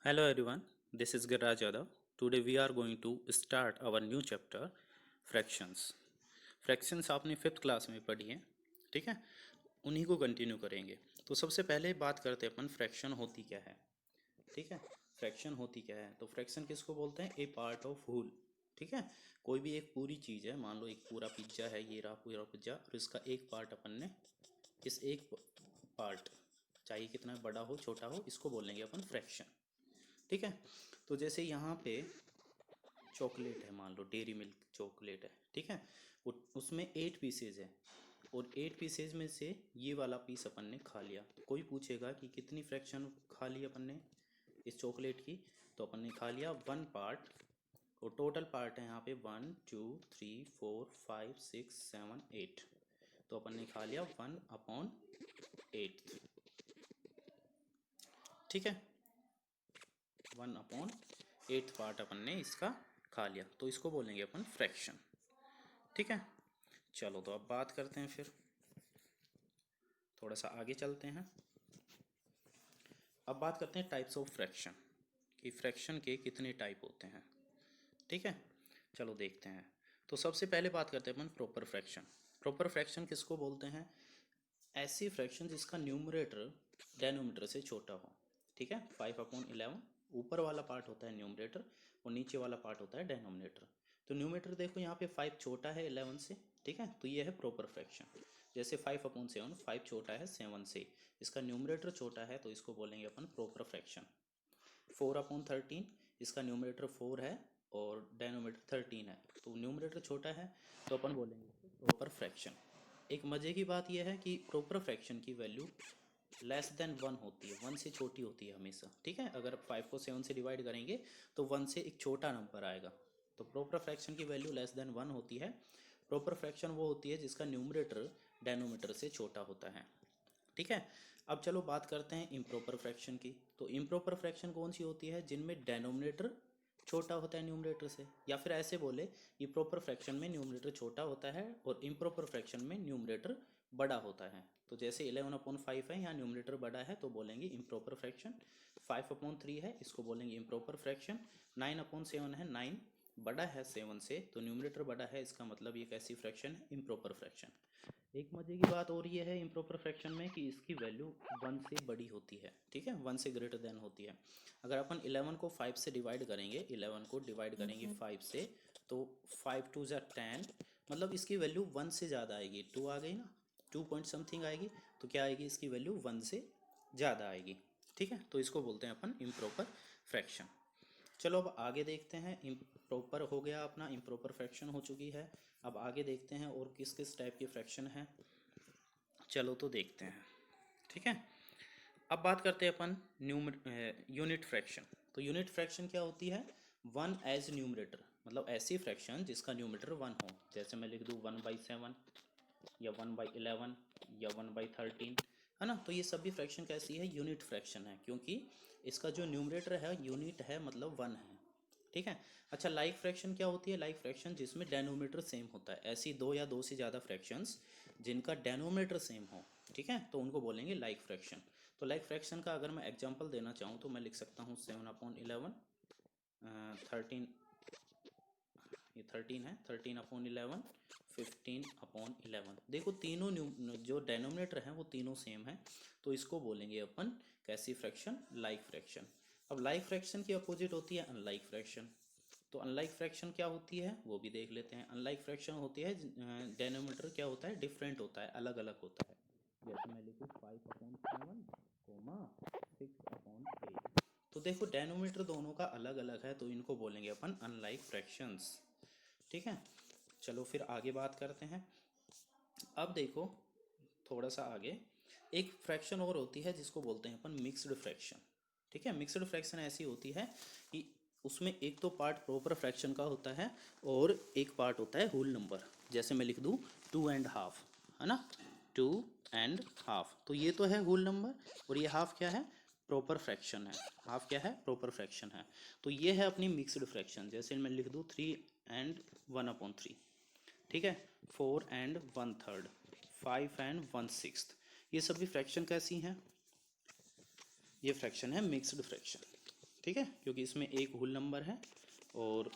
Hello everyone, this is Giraj Yadav. Today we are going to start our new chapter fractions. Fractions आपने fifth class में पढ़ी हैं, ठीक है। उन्हीं को कंटिन्यू करेंगे। तो सबसे पहले बात करते हैं अपन फ्रैक्शन होती क्या है, ठीक है। फ्रैक्शन होती क्या है, तो फ्रैक्शन किसको बोलते हैं? ए पार्ट ऑफ होल, ठीक है। कोई भी एक पूरी चीज़ है, मान लो एक पूरा पिज्ज़ा है, ये रहा पूरा पिज्ज़ा, और इसका एक पार्ट अपन ने, इस एक पार्ट चाहे कितना बड़ा हो छोटा हो, इसको बोलेंगे अपन फ्रैक्शन, ठीक है। तो जैसे यहाँ पे चॉकलेट है, मान लो डेयरी मिल्क चॉकलेट है, ठीक है। उसमें 8 पीसेज है, और 8 पीसेज में से ये वाला पीस अपन ने खा लिया। तो कोई पूछेगा कि कितनी फ्रैक्शन खा ली अपन ने इस चॉकलेट की, तो अपन ने खा लिया 1 पार्ट। और टोटल पार्ट है यहाँ पे 1 2 3 4 5 6 7 8, तो अपन ने खा लिया 1/8, ठीक है। 1/8 पार्ट अपन ने इसका खा लिया, तो इसको बोलेंगे अपन फ्रैक्शन, ठीक है। चलो तो अब बात करते हैं, फिर थोड़ा सा आगे चलते हैं। अब बात करते हैं टाइप्स ऑफ फ्रैक्शन, कि फ्रैक्शन के कितने टाइप होते हैं, ठीक है। चलो देखते हैं। तो सबसे पहले बात करते हैं अपन प्रॉपर फ्रैक्शन। प्रॉपर फ्रैक्शन किसको बोलते हैं? ऐसी फ्रैक्शन जिसका न्यूमरेटर डेनोमीटर से छोटा हो, ठीक है। 5/11 ऊपर वाला पार्ट होता है न्यूमरेटर, और नीचे वाला पार्ट होता है डेनोमिनेटर। तो न्यूमरेटर देखो यहाँ पे 5 छोटा है 11 से, ठीक है, तो ये है प्रॉपर फ्रैक्शन। जैसे 5/7, 5 छोटा है 7 से, इसका न्यूमरेटर छोटा है, तो इसको बोलेंगे अपन प्रॉपर फ्रैक्शन। 4/13, इसका न्यूमरेटर 4 है और डेनोमीटर 13 है, तो न्यूमरेटर छोटा है, तो अपन बोलेंगे प्रॉपर फ्रैक्शन। एक मज़े की बात यह है कि प्रॉपर फ्रैक्शन की वैल्यू लेस देन 1 होती है, 1 से छोटी होती है हमेशा, ठीक है। अगर 5 को 7 से डिवाइड करेंगे तो 1 से एक छोटा नंबर आएगा, तो प्रॉपर फ्रैक्शन की वैल्यू लेस देन 1 होती है। प्रॉपर फ्रैक्शन वो होती है जिसका न्यूमरेटर डेनोमीटर से छोटा होता है, ठीक है। अब चलो बात करते हैं इम्प्रॉपर फ्रैक्शन की। तो इम्प्रॉपर फ्रैक्शन कौन सी होती है? जिनमें डेनोमिनेटर छोटा होता है न्यूमरेटर से, या फिर ऐसे बोले कि प्रॉपर फ्रैक्शन में न्यूमरेटर छोटा होता है और इम्प्रॉपर फ्रैक्शन में न्यूमरेटर बड़ा होता है। तो जैसे 11/5 है, यहाँ न्यूमरेटर बड़ा है, तो बोलेंगे इम्प्रॉपर फ्रैक्शन। 5/3 है, इसको बोलेंगे इम्प्रॉपर फ्रैक्शन। 9/7 है, 9 बड़ा है 7 से, तो न्यूमरेटर बड़ा है, इसका मतलब ये कैसी फ्रैक्शन है? Improper fraction. एक मजे की बात और ये है इम्प्रॉपर फ्रैक्शन में कि इसकी वैल्यू 1 से बड़ी होती है, ठीक है, 1 से ग्रेटर देन होती है। अगर अपन 11 को 5 से डिवाइड करेंगे, 11 को डिवाइड करेंगे 5 से, तो 5×2 = 10, मतलब इसकी वैल्यू 1 से ज़्यादा आएगी। 2 आ गई ना, 2 पॉइंट समथिंग आएगी, तो क्या आएगी? इसकी वैल्यू 1 से ज़्यादा आएगी, ठीक है। तो इसको बोलते हैं अपन इम्प्रॉपर फ्रैक्शन। चलो अब आगे देखते हैं। इम्प्रॉपर हो गया अपना, इम्प्रॉपर फ्रैक्शन हो चुकी है। अब आगे देखते हैं और किस किस टाइप की फ्रैक्शन है। चलो तो देखते हैं, ठीक है। अब बात करते हैं अपन यूनिट फ्रैक्शन। तो यूनिट फ्रैक्शन क्या होती है? 1 एज न्यूमरेटर, मतलब ऐसी फ्रैक्शन जिसका न्यूमरेटर 1 हो। जैसे मैं लिख दूँ 1/7, या 1/11, या 1/13, है ना। तो ये सभी फ्रैक्शन कैसी है? यूनिट फ्रैक्शन है, क्योंकि इसका जो न्यूमरेटर है यूनिट है, मतलब 1 है, ठीक है। अच्छा, लाइक फ्रैक्शन क्या होती है? लाइक फ्रैक्शन जिसमें डेनोमीटर सेम होता है। ऐसी दो या दो से ज़्यादा फ्रैक्शंस जिनका डेनोमीटर सेम हो, ठीक है, तो उनको बोलेंगे लाइक फ्रैक्शन। तो लाइक फ्रैक्शन का अगर मैं एग्जांपल देना चाहूँ तो मैं लिख सकता हूँ 7/11, 13, ये 13 है, 13/11, 15/11। देखो तीनों जो डेनोमिनेटर हैं वो तीनों सेम है, तो इसको बोलेंगे अपन कैसी फ्रैक्शन? Like fraction. अब लाइक फ्रैक्शन की अपोजिट होती है अनलाइक फ्रैक्शन। तो अनलाइक फ्रैक्शन क्या होती है वो भी देख लेते हैं। अनलाइक फ्रैक्शन होती है डेनोमीटर क्या होता है? डिफरेंट होता है, अलग अलग होता है। जैसे मैं लिखूँ 5/7, 6/8। तो देखो डेनोमीटर दोनों का अलग अलग है, तो इनको बोलेंगे अपन अनलाइक फ्रैक्शंस, ठीक है। चलो फिर आगे बात करते हैं। अब देखो थोड़ा सा आगे, एक फ्रैक्शन और होती है जिसको बोलते हैं अपन मिक्स्ड फ्रैक्शन, ठीक है। मिक्स्ड फ्रैक्शन ऐसी होती है कि उसमें एक तो पार्ट प्रॉपर फ्रैक्शन का होता है और एक पार्ट होता है होल नंबर। जैसे मैं लिख दूँ 2.5, है ना, 2.5, तो ये तो है होल नंबर, और ये हाफ क्या है? प्रॉपर फ्रैक्शन है। हाफ क्या है? प्रॉपर फ्रैक्शन है। तो ये है अपनी मिक्स्ड फ्रैक्शन। जैसे मैं लिख दूँ 3/1/3, ठीक है, 4/1/3, 5/1/6। ये सभी फ्रैक्शन कैसी हैं? ये फ्रैक्शन है मिक्स्ड फ्रैक्शन, ठीक है, क्योंकि इसमें एक होल नंबर है और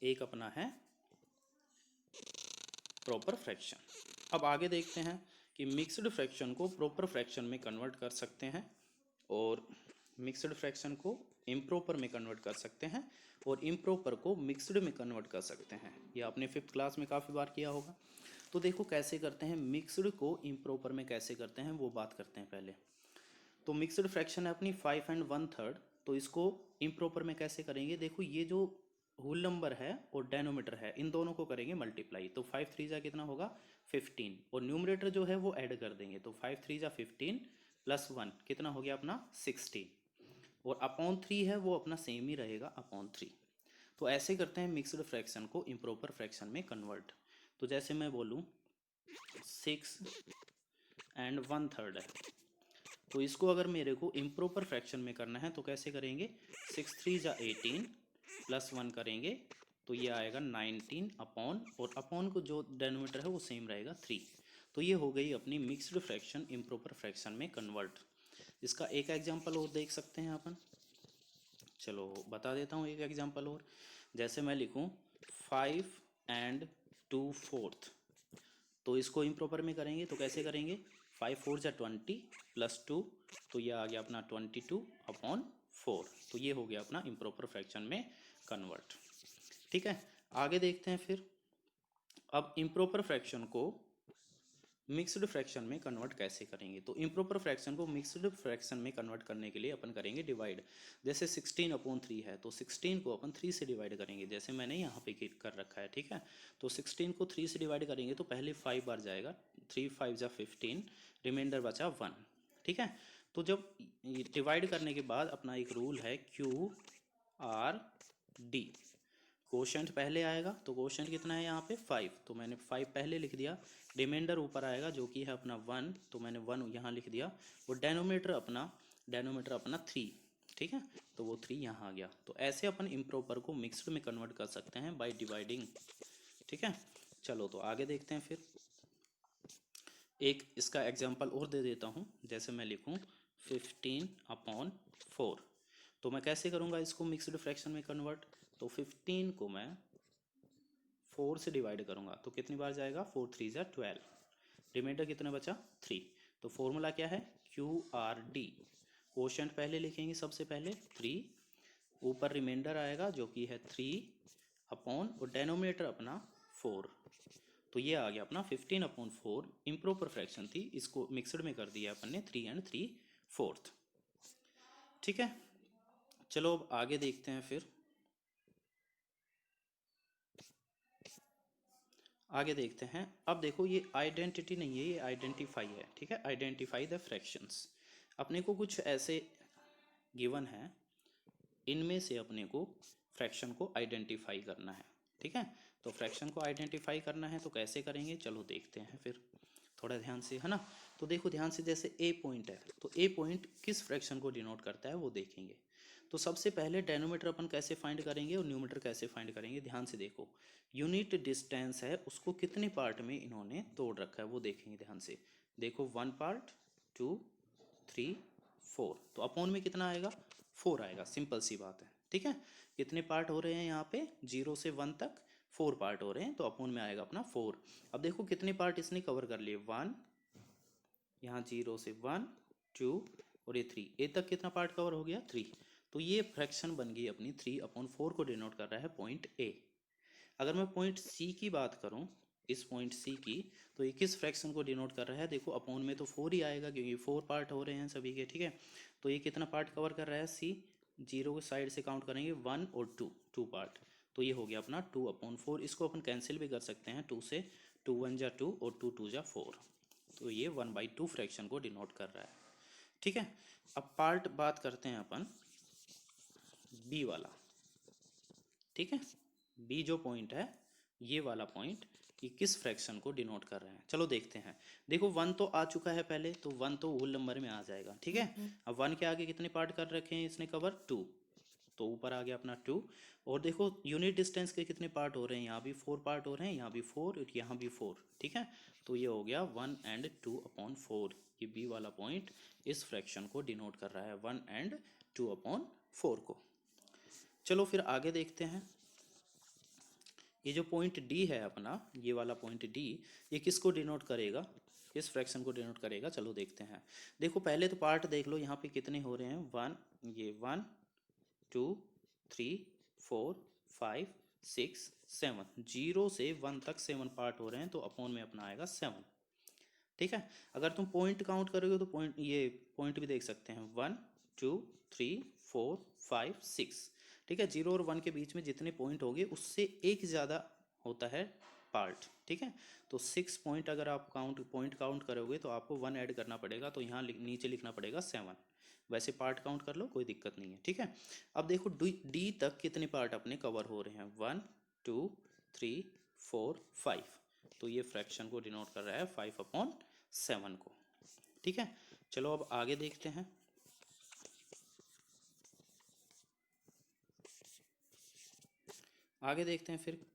एक अपना है प्रॉपर फ्रैक्शन। अब आगे देखते हैं कि मिक्स्ड फ्रैक्शन को प्रॉपर फ्रैक्शन में कन्वर्ट कर सकते हैं और मिक्स्ड फ्रैक्शन को इम्प्रॉपर में कन्वर्ट कर सकते हैं और इम्प्रॉपर को मिक्स्ड में कन्वर्ट कर सकते हैं। ये आपने 5th क्लास में काफ़ी बार किया होगा। तो देखो कैसे करते हैं, मिक्स्ड को इम्प्रॉपर में कैसे करते हैं वो बात करते हैं पहले। तो मिक्स्ड फ्रैक्शन है अपनी 5 and 1/3, तो इसको इम्प्रॉपर में कैसे करेंगे, देखो ये जो होल नंबर है और डेनोमीटर है इन दोनों को करेंगे मल्टीप्लाई, तो 5 3 जा कितना होगा 15 और न्यूमरेटर जो है वो ऐड कर देंगे, तो 5 3 जा 15 प्लस 1 कितना हो गया अपना 16 और अपॉन 3 है वो अपना सेम ही रहेगा अपॉन 3। तो ऐसे करते हैं मिक्स्ड फ्रैक्शन को इम्प्रॉपर फ्रैक्शन में कन्वर्ट। तो जैसे मैं बोलूँ 6 and 1/3 है, तो इसको अगर मेरे को इम्प्रॉपर फ्रैक्शन में करना है तो कैसे करेंगे, 6 3 जा 18 प्लस 1 करेंगे तो ये आएगा 19 अपॉन, और अपॉन को जो डेनोमीटर है वो सेम रहेगा 3। तो ये हो गई अपनी मिक्स्ड फ्रैक्शन इम्प्रॉपर फ्रैक्शन में कन्वर्ट। इसका एक एग्जांपल और देख सकते हैं अपन, चलो बता देता हूँ एक एग्जांपल और। जैसे मैं लिखूँ 5 and 2/4, तो इसको इम्प्रॉपर में करेंगे तो कैसे करेंगे, 5 4 जा 20 प्लस 2, तो ये आ गया अपना 22 अपॉन 4। तो ये हो गया अपना इम्प्रॉपर फ्रैक्शन में कन्वर्ट। ठीक है, आगे देखते हैं फिर। अब इम्प्रॉपर फ्रैक्शन को मिक्स्ड फ्रैक्शन में कन्वर्ट कैसे करेंगे, तो इम्प्रॉपर फ्रैक्शन को मिक्स्ड फ्रैक्शन में कन्वर्ट करने के लिए अपन करेंगे डिवाइड। जैसे 16 अपॉन 3 है तो 16 को अपन 3 से डिवाइड करेंगे, जैसे मैंने यहाँ पे कर रखा है। ठीक है, तो 16 को 3 से डिवाइड करेंगे तो पहले 5 बार जाएगा, 3 5 जा 15, रिमाइंडर बचा 1। ठीक है, तो जब डिवाइड करने के बाद अपना एक रूल है QRD, कोशेंट पहले आएगा, तो कोशेंट कितना है यहाँ पे 5, तो मैंने 5 पहले लिख दिया। रिमाइंडर ऊपर आएगा जो कि है अपना 1, तो मैंने 1 यहाँ लिख दिया। और डेनोमीटर अपना 3। ठीक है, तो वो 3 यहाँ आ गया। तो ऐसे अपन इम्प्रॉपर को मिक्स्ड में कन्वर्ट कर सकते हैं बाय डिवाइडिंग। ठीक है, चलो तो आगे देखते हैं फिर। एक इसका एग्जाम्पल और दे देता हूँ, जैसे मैं लिखूँ 15 अपॉन 4, तो मैं कैसे करूँगा इसको मिक्स्ड फ्रैक्शन में कन्वर्ट, तो 15 को मैं 4 से डिवाइड करूँगा तो कितनी बार जाएगा, 4 3 जा 12, रिमाइंडर कितना बचा 3। तो फॉर्मूला क्या है QRD, कोशेंट पहले लिखेंगे सबसे पहले 3, ऊपर रिमाइंडर आएगा जो कि है 3 अपॉन, और डेनोमिनेटर अपना 4। तो ये आ गया अपना 15 अपॉन 4। इम्प्रॉपर फ्रैक्शन थी, इसको मिक्सड में कर दिया अपन ने 3 and 3/4। ठीक है, चलो अब आगे देखते हैं फिर। आगे देखते हैं, अब देखो ये आइडेंटिटी नहीं है, ये आइडेंटिफाई है। ठीक है, आइडेंटिफाई द फ्रैक्शंस। अपने को कुछ ऐसे गिवन है, इनमें से अपने को फ्रैक्शन को आइडेंटिफाई करना है। ठीक है, तो फ्रैक्शन को आइडेंटिफाई करना है तो कैसे करेंगे, चलो देखते हैं फिर थोड़ा ध्यान से, है ना। तो देखो ध्यान से, जैसे ए पॉइंट है तो ए पॉइंट किस फ्रैक्शन को डिनोट करता है वो देखेंगे। तो सबसे पहले डेनोमीटर अपन कैसे फाइंड करेंगे और न्यूमीटर कैसे फाइंड करेंगे, ध्यान से देखो। यूनिट डिस्टेंस है उसको कितने पार्ट में इन्होंने तोड़ रखा है वो देखेंगे ध्यान से। देखो 1 पार्ट 2 3 4, तो अपॉन में कितना आएगा 4 आएगा, सिंपल सी बात है। ठीक है, कितने पार्ट हो रहे हैं यहाँ पे 0 से 1 तक 4 पार्ट हो रहे हैं, तो अपॉन में आएगा अपना 4। अब देखो कितने पार्ट इसने कवर कर लिए, 1, यहाँ 0 से 1 2 और ये 3, ए तक कितना पार्ट कवर हो गया 3। तो ये फ्रैक्शन बन गई अपनी 3/4 को डिनोट कर रहा है पॉइंट ए। अगर मैं पॉइंट सी की बात करूं, इस पॉइंट सी की, तो ये किस फ्रैक्शन को डिनोट कर रहा है, देखो अपॉन में तो 4 ही आएगा क्योंकि 4 पार्ट हो रहे हैं सभी के। ठीक है, तो ये कितना पार्ट कवर कर रहा है सी, 0 के साइड से काउंट करेंगे 1 और 2 पार्ट, तो ये हो गया अपना 2/4। इसको अपन कैंसिल भी कर सकते हैं, 2 से, 2 1 जा 2 और 2 2 जा 4, तो ये 1/2 फ्रैक्शन को डिनोट कर रहा है। ठीक है, अब पार्ट बात करते हैं अपन बी वाला। ठीक है, बी जो पॉइंट है ये वाला पॉइंट, ये किस फ्रैक्शन को डिनोट कर रहे हैं, चलो देखते हैं। देखो 1 तो आ चुका है पहले, तो 1 तो होल नंबर में आ जाएगा। ठीक है, अब 1 के आगे कितने पार्ट कर रखे हैं इसने कवर, 2, तो ऊपर आ गया अपना 2। और देखो यूनिट डिस्टेंस के कितने पार्ट हो रहे हैं, यहाँ भी 4 पार्ट हो रहे हैं, यहाँ भी 4 और यहाँ भी 4। ठीक है, तो ये हो गया 1 and 2/4। ये बी वाला पॉइंट इस फ्रैक्शन को डिनोट कर रहा है 1 and 2/4 को। चलो फिर आगे देखते हैं। ये जो पॉइंट डी है अपना, ये वाला पॉइंट डी, ये किसको डिनोट करेगा, किस फ्रैक्शन को डिनोट करेगा, चलो देखते हैं। देखो पहले तो पार्ट देख लो, यहाँ पे कितने हो रहे हैं, 1, ये 1 2 3 4 5 6 7, 0 से 1 तक 7 पार्ट हो रहे हैं, तो अपॉन में अपना आएगा 7। ठीक है, अगर तुम पॉइंट काउंट करोगे तो पॉइंट, ये पॉइंट भी देख सकते हैं, 1 2 3 4 5 6। ठीक है, 0 और 1 के बीच में जितने पॉइंट होंगे उससे एक ज़्यादा होता है पार्ट। ठीक है, तो 6 पॉइंट अगर आप पॉइंट काउंट करोगे तो आपको 1 ऐड करना पड़ेगा, तो यहाँ नीचे लिखना पड़ेगा 7। वैसे पार्ट काउंट कर लो, कोई दिक्कत नहीं है। ठीक है, अब देखो डी तक कितने पार्ट अपने कवर हो रहे हैं, 1 2 3 4 5, तो ये फ्रैक्शन को डिनोट कर रहा है 5/7 को। ठीक है, चलो अब आगे देखते हैं। आगे देखते हैं फिर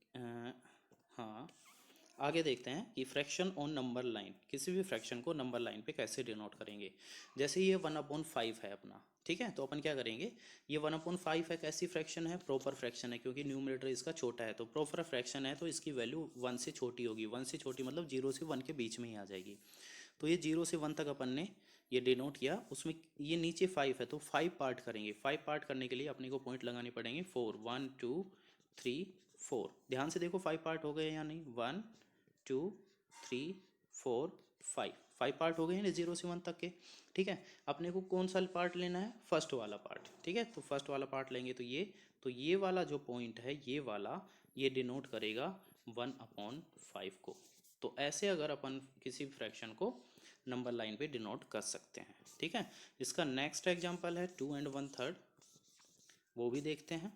हाँ, आगे देखते हैं कि फ्रैक्शन ऑन नंबर लाइन, किसी भी फ्रैक्शन को नंबर लाइन पे कैसे डिनोट करेंगे। जैसे ये 1/5 है अपना, ठीक है, तो अपन क्या करेंगे, ये 1/5 है, कैसी फ्रैक्शन है, प्रॉपर फ्रैक्शन है, क्योंकि न्यूमरेटर इसका छोटा है, तो प्रॉपर फ्रैक्शन है तो इसकी वैल्यू 1 से छोटी होगी। 1 से छोटी मतलब 0 से 1 के बीच में ही आ जाएगी। तो ये 0 से 1 तक अपन ने ये डिनोट किया, उसमें ये नीचे 5 है तो 5 पार्ट करेंगे। 5 पार्ट करने के लिए अपने को पॉइंट लगाने पड़ेंगे 4, 1 2 3 4। ध्यान से देखो 5 पार्ट हो गए या नहीं, 1 2 3 4 5, 5 पार्ट हो गए हैं 0 से 1 तक के। ठीक है, अपने को कौन सा पार्ट लेना है, फर्स्ट वाला पार्ट। ठीक है, तो फर्स्ट वाला पार्ट लेंगे तो ये वाला जो पॉइंट है, ये वाला, ये डिनोट करेगा 1/5 को। तो ऐसे अगर अपन किसी फ्रैक्शन को नंबर लाइन पे डिनोट कर सकते हैं। ठीक है, इसका नेक्स्ट एग्जांपल है 2 and 1/3, वो भी देखते हैं।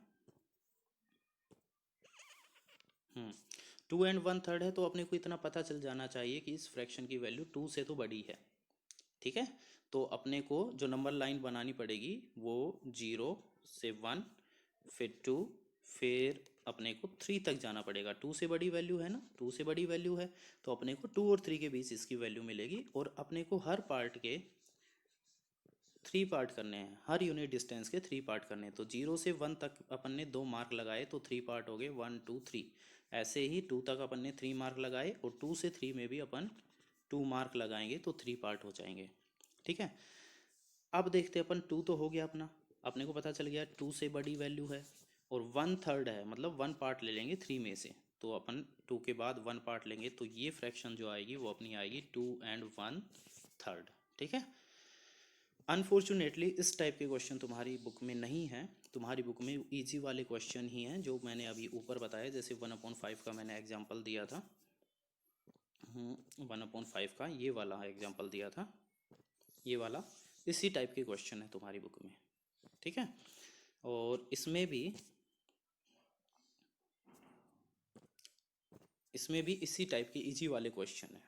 2 and 1/3 है, तो अपने को इतना पता चल जाना चाहिए कि इस फ्रैक्शन की वैल्यू 2 से तो बड़ी है। ठीक है, तो अपने को जो नंबर लाइन बनानी पड़ेगी वो 0 से 1, फिर 2, फिर अपने को 3 तक जाना पड़ेगा। 2 से बड़ी वैल्यू है ना, 2 से बड़ी वैल्यू है तो अपने को 2 और 3 के बीच इसकी वैल्यू मिलेगी, और अपने को हर पार्ट के 3 पार्ट करने हैं, हर यूनिट डिस्टेंस के 3 पार्ट करने हैं। तो 0 से 1 तक अपन ने 2 मार्क लगाए तो 3 पार्ट हो गए, 1 2 3। ऐसे ही 2 तक अपन ने 3 मार्क लगाए, और 2 से 3 में भी अपन 2 मार्क लगाएंगे तो 3 पार्ट हो जाएंगे। ठीक है, अब देखते हैं अपन, 2 तो हो गया अपना, अपने को पता चल गया 2 से बड़ी वैल्यू है, और 1/3 है, मतलब 1 पार्ट ले लेंगे 3 में से, तो अपन 2 के बाद 1 पार्ट लेंगे, तो ये फ्रैक्शन जो आएगी वो अपनी आएगी 2 and 1/3। ठीक है, अनफॉर्चुनेटली इस टाइप के क्वेश्चन तुम्हारी बुक में नहीं है, तुम्हारी बुक में इजी वाले क्वेश्चन ही हैं जो मैंने अभी ऊपर बताया। जैसे 1/5 का मैंने एग्जांपल दिया था, 1/5 का ये वाला एग्जांपल दिया था, ये वाला इसी टाइप के क्वेश्चन है तुम्हारी बुक में। ठीक है, और इसमें भी इसी टाइप के इजी वाले क्वेश्चन है।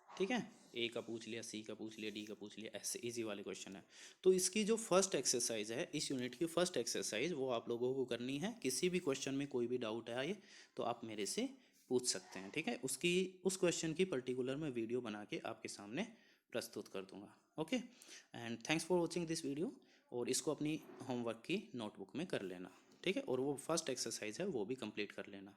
ठीक है, ए का पूछ लिया, सी का पूछ लिया, डी का पूछ लिया, ऐसे इजी वाले क्वेश्चन है। तो इसकी जो फर्स्ट एक्सरसाइज है, इस यूनिट की फर्स्ट एक्सरसाइज, वो आप लोगों को करनी है। किसी भी क्वेश्चन में कोई भी डाउट है तो आप मेरे से पूछ सकते हैं। ठीक है, उस क्वेश्चन की पर्टिकुलर मैं वीडियो बना के आपके सामने प्रस्तुत कर दूंगा। Okay, and thanks for watching this video, और इसको अपनी होमवर्क की नोटबुक में कर लेना। ठीक है, और वो फर्स्ट एक्सरसाइज है वो भी कंप्लीट कर लेना।